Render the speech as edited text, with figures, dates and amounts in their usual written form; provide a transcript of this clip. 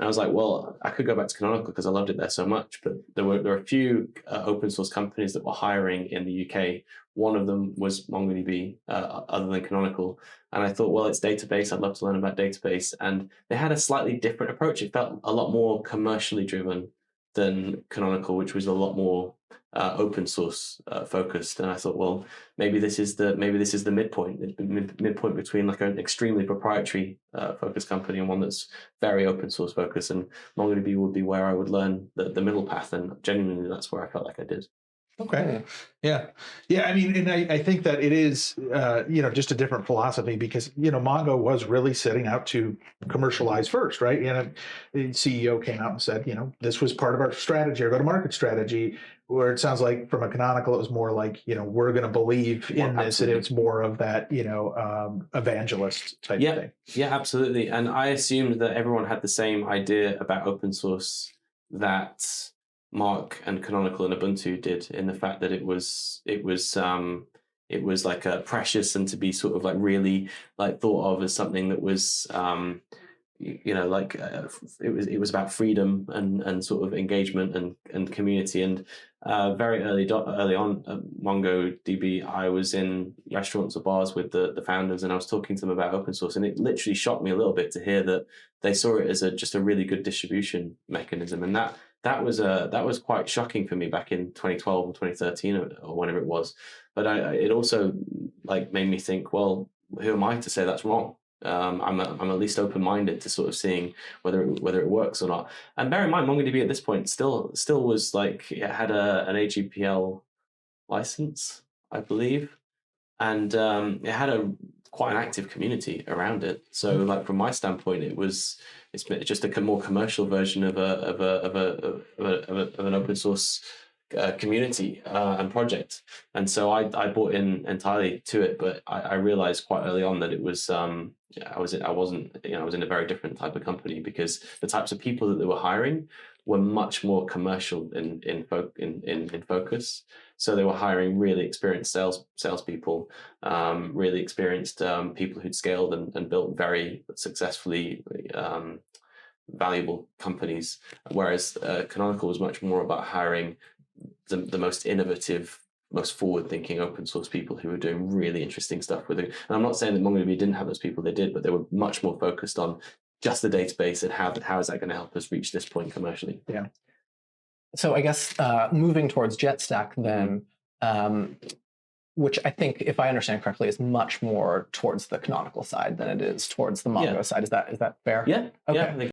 was like, well, I could go back to Canonical because I loved it there so much. But there were a few open source companies that were hiring in the UK. One of them was MongoDB, other than Canonical. And I thought, well, it's database. I'd love to learn about database. And they had a slightly different approach. It felt a lot more commercially driven than Canonical, which was a lot more open source focused. And I thought, well, maybe this is the midpoint, midpoint between like an extremely proprietary focused company and one that's very open source focused. And MongoDB would be where I would learn the middle path. And genuinely, that's where I felt like I did. Okay. Yeah. I mean, and I think that it is, just a different philosophy because, Mongo was really setting out to commercialize first, right? And the CEO came out and said, this was part of our strategy, our go-to-market strategy, where it sounds like from a Canonical, it was more like, we're going to believe in this. And it's more of that, evangelist type thing. Yeah, absolutely. And I assumed that everyone had the same idea about open source that Mark and Canonical and Ubuntu did, in the fact that it was like a precious and to be sort of like really like thought of as something that was it was about freedom and sort of engagement and community. And very early on at MongoDB, I was in restaurants or bars with the founders, and I was talking to them about open source, and it literally shocked me a little bit to hear that they saw it as just a really good distribution mechanism. And that was quite shocking for me back in 2012 or 2013 or whenever it was. But it also like made me think, well, who am I to say that's wrong? I'm at least open-minded to sort of seeing whether it works or not. And bear in mind, MongoDB at this point still was like, it had an AGPL license, I believe, and it had quite an active community around it. So like from my standpoint, it's just a more commercial version of an open source community and project. And so I bought in entirely to it, but I realized quite early on that it was I was in a very different type of company, because the types of people that they were hiring were much more commercial in focus. So they were hiring really experienced salespeople, really experienced people who'd scaled and built very successfully valuable companies. Whereas Canonical was much more about hiring the most innovative, most forward-thinking open source people who were doing really interesting stuff with it. And I'm not saying that MongoDB didn't have those people, they did, but they were much more focused on just the database and how is that going to help us reach this point commercially. Yeah. So I guess moving towards Jetsstack then, which I think, if I understand correctly, is much more towards the Canonical side than it is towards the Mongo side. Is that fair? Yeah. Okay. Yeah,